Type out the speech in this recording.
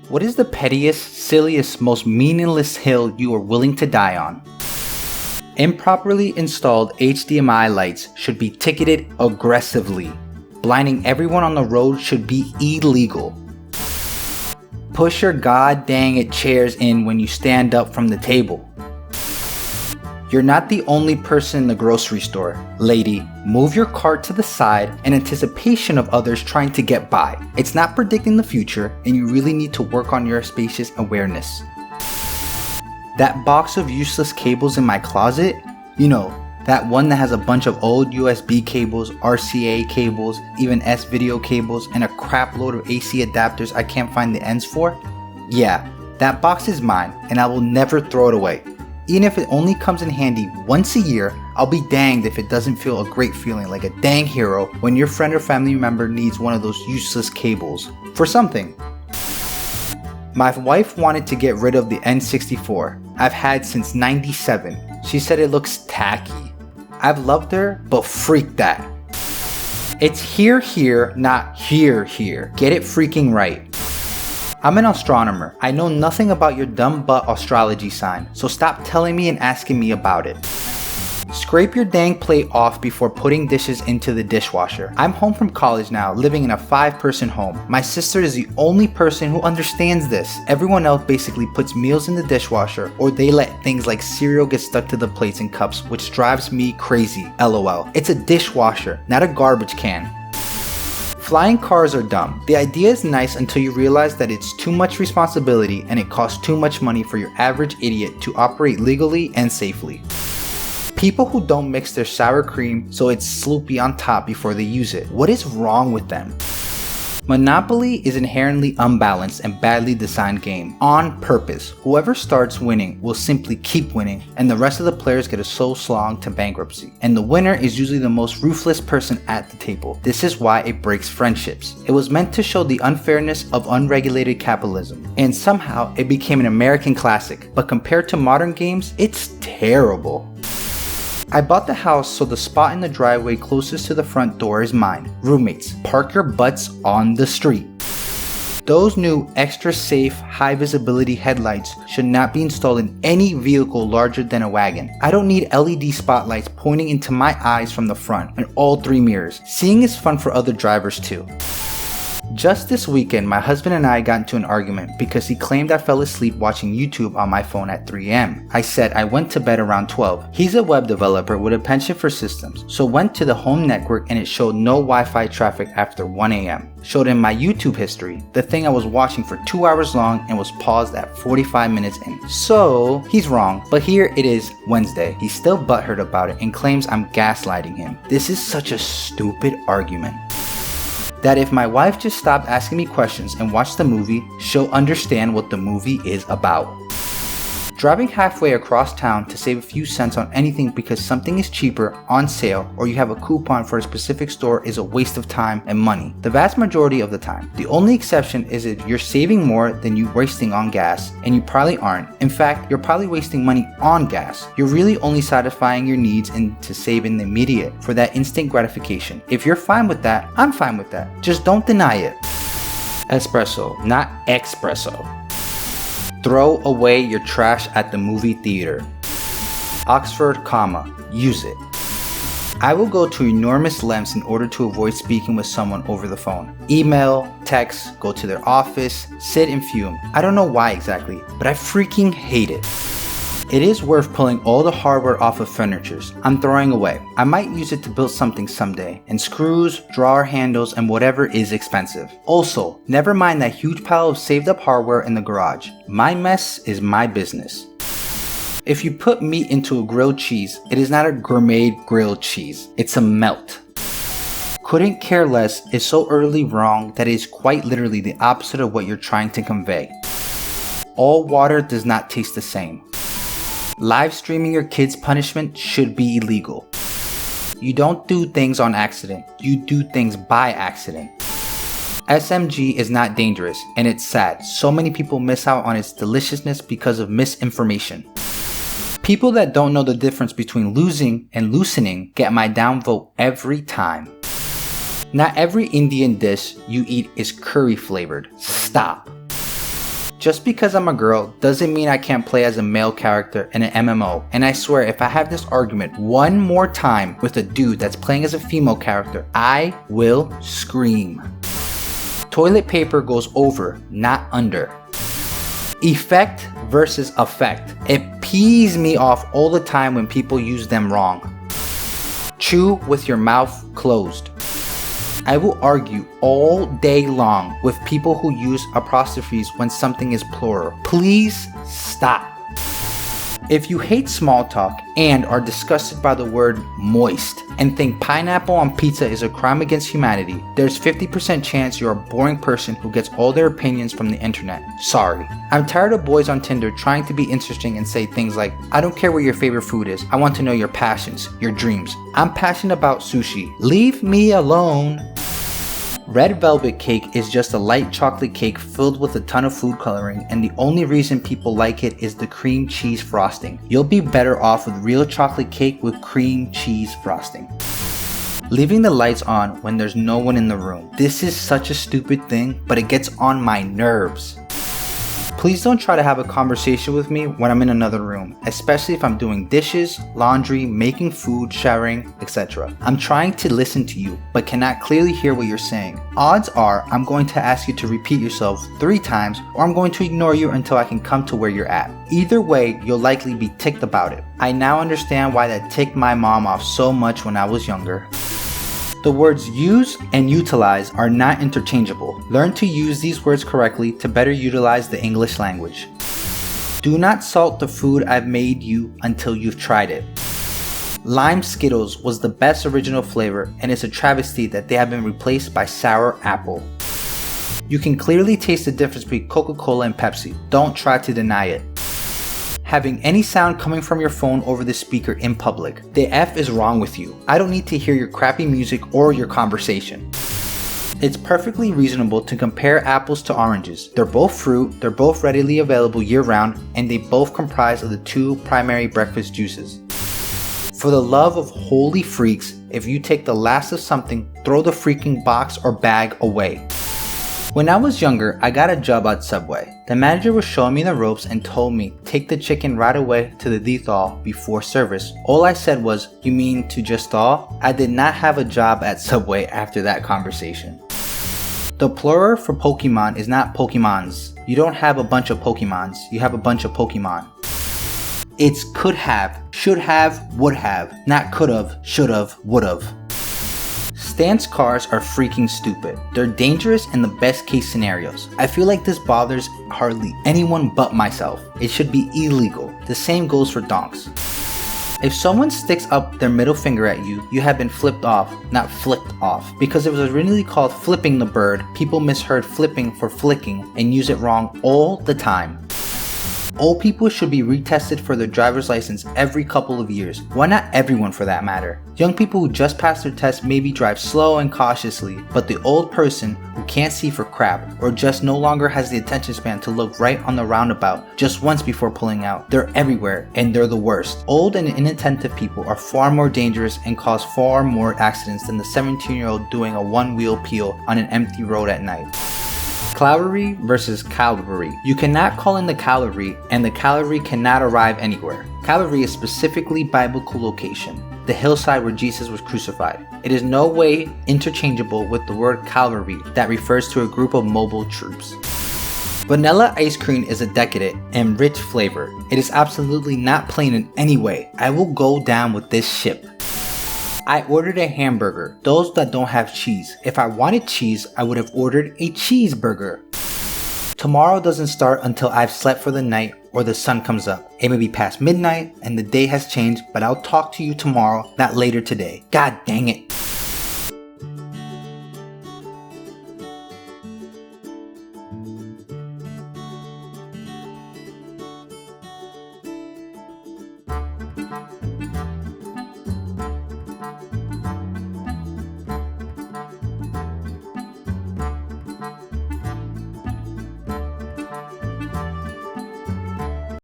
What is the pettiest, silliest, most meaningless hill you are willing to die on? Improperly installed HDMI lights should be ticketed aggressively. Blinding everyone on the road should be illegal. Push your god dang it chairs in when you stand up from the table. You're not the only person in the grocery store. Lady, move your cart to the side in anticipation of others trying to get by. It's not predicting the future, and you really need to work on your spacious awareness. That box of useless cables in my closet, you know, that one that has a bunch of old USB cables, RCA cables, even S-video cables, and a crap load of AC adapters I can't find the ends for? Yeah, that box is mine, and I will never throw it away. Even if it only comes in handy once a year, I'll be danged if it doesn't feel a great feeling like a dang hero when your friend or family member needs one of those useless cables for something. My wife wanted to get rid of the N64 I've had since '97. She said it looks tacky. I've loved her, but freak that. It's here, not here. Get it freaking right. I'm an astronomer. I know nothing about your dumb butt astrology sign, so stop telling me and asking me about it. Scrape your dang plate off before putting dishes into the dishwasher. I'm home from college now, living in a 5-person home. My sister is the only person who understands this. Everyone else basically puts meals in the dishwasher, or they let things like cereal get stuck to the plates and cups, which drives me crazy. LOL. It's a dishwasher, not a garbage can. Flying cars are dumb. The idea is nice until you realize that it's too much responsibility and it costs too much money for your average idiot to operate legally and safely. People who don't mix their sour cream so it's sloopy on top before they use it. What is wrong with them? Monopoly is inherently unbalanced and badly designed game. On purpose. Whoever starts winning will simply keep winning, and the rest of the players get a soul slong to bankruptcy. And the winner is usually the most ruthless person at the table. This is why it breaks friendships. It was meant to show the unfairness of unregulated capitalism, and somehow it became an American classic. But compared to modern games, it's terrible. I bought the house so the spot in the driveway closest to the front door is mine. Roommates, park your butts on the street. Those new extra safe, high visibility headlights should not be installed in any vehicle larger than a wagon. I don't need LED spotlights pointing into my eyes from the front and all 3 mirrors. Seeing is fun for other drivers too. Just this weekend, my husband and I got into an argument because he claimed I fell asleep watching YouTube on my phone at 3 a.m. I said I went to bed around 12. He's a web developer with a penchant for systems, so went to the home network and it showed no Wi-Fi traffic after 1 a.m. Showed him my YouTube history, the thing I was watching for 2 hours long and was paused at 45 minutes in. So, he's wrong, but here it is Wednesday. He's still butthurt about it and claims I'm gaslighting him. This is such a stupid argument. That if my wife just stopped asking me questions and watched the movie, she'll understand what the movie is about. Driving halfway across town to save a few cents on anything because something is cheaper, on sale, or you have a coupon for a specific store is a waste of time and money. The vast majority of the time. The only exception is if you're saving more than you're wasting on gas, and you probably aren't. In fact, you're probably wasting money on gas. You're really only satisfying your needs and to save in the immediate for that instant gratification. If you're fine with that, I'm fine with that. Just don't deny it. Espresso, not espresso. Throw away your trash at the movie theater. Oxford, use it. I will go to enormous lengths in order to avoid speaking with someone over the phone. Email, text, go to their office, sit and fume. I don't know why exactly, but I freaking hate it. It is worth pulling all the hardware off of furnitures I'm throwing away. I might use it to build something someday, and screws, drawer handles, and whatever is expensive. Also, never mind that huge pile of saved up hardware in the garage. My mess is my business. If you put meat into a grilled cheese, it is not a gourmet grilled cheese. It's a melt. Couldn't care less is so utterly wrong that it is quite literally the opposite of what you're trying to convey. All water does not taste the same. Live streaming your kids' punishment should be illegal. You don't do things on accident, you do things by accident. SMG is not dangerous, and it's sad. So many people miss out on its deliciousness because of misinformation. People that don't know the difference between losing and loosening get my downvote every time. Not every Indian dish you eat is curry flavored. Stop. Just because I'm a girl doesn't mean I can't play as a male character in an MMO, and I swear if I have this argument one more time with a dude that's playing as a female character, I will scream. Toilet paper goes over, not under. Effect versus effect. It pees me off all the time when people use them wrong. Chew with your mouth closed. I will argue all day long with people who use apostrophes when something is plural. Please stop. If you hate small talk and are disgusted by the word moist and think pineapple on pizza is a crime against humanity, there's 50% chance you're a boring person who gets all their opinions from the internet. Sorry. I'm tired of boys on Tinder trying to be interesting and say things like, I don't care what your favorite food is, I want to know your passions, your dreams. I'm passionate about sushi. Leave me alone. Red velvet cake is just a light chocolate cake filled with a ton of food coloring, and the only reason people like it is the cream cheese frosting. You'll be better off with real chocolate cake with cream cheese frosting. Leaving the lights on when there's no one in the room. This is such a stupid thing, but it gets on my nerves. Please don't try to have a conversation with me when I'm in another room, especially if I'm doing dishes, laundry, making food, showering, etc. I'm trying to listen to you, but cannot clearly hear what you're saying. Odds are I'm going to ask you to repeat yourself 3 times, or I'm going to ignore you until I can come to where you're at. Either way, you'll likely be ticked about it. I now understand why that ticked my mom off so much when I was younger. The words use and utilize are not interchangeable. Learn to use these words correctly to better utilize the English language. Do not salt the food I've made you until you've tried it. Lime Skittles was the best original flavor, and it's a travesty that they have been replaced by sour apple. You can clearly taste the difference between Coca-Cola and Pepsi. Don't try to deny it. Having any sound coming from your phone over the speaker in public. The F is wrong with you. I don't need to hear your crappy music or your conversation. It's perfectly reasonable to compare apples to oranges. They're both fruit, they're both readily available year-round, and they both comprise of the 2 primary breakfast juices. For the love of holy freaks, if you take the last of something, throw the freaking box or bag away. When I was younger, I got a job at Subway. The manager was showing me the ropes and told me, take the chicken right away to the de-thaw before service. All I said was, you mean to just thaw? I did not have a job at Subway after that conversation. The plural for Pokemon is not Pokemons. You don't have a bunch of Pokemons, you have a bunch of Pokemon. It's could have, should have, would have, not could have, should have, would have. Stance cars are freaking stupid. They're dangerous in the best case scenarios. I feel like this bothers hardly anyone but myself. It should be illegal. The same goes for donks. If someone sticks up their middle finger at you, you have been flipped off, not flicked off. Because it was originally called flipping the bird, people misheard flipping for flicking and use it wrong all the time. Old people should be retested for their driver's license every couple of years. Why not everyone for that matter? Young people who just passed their test maybe drive slow and cautiously, but the old person who can't see for crap or just no longer has the attention span to look right on the roundabout just once before pulling out, they're everywhere and they're the worst. Old and inattentive people are far more dangerous and cause far more accidents than the 17-year-old doing a one-wheel peel on an empty road at night. Calorie versus calorie. You cannot call in the calorie, and the calorie cannot arrive anywhere. Calorie is specifically biblical location, the hillside where Jesus was crucified. It is no way interchangeable with the word cavalry that refers to a group of mobile troops. Vanilla ice cream is a decadent and rich flavor. It is absolutely not plain in any way. I will go down with this ship. I ordered a hamburger, those that don't have cheese. If I wanted cheese, I would have ordered a cheeseburger. Tomorrow doesn't start until I've slept for the night or the sun comes up. It may be past midnight and the day has changed, but I'll talk to you tomorrow, not later today. God dang it.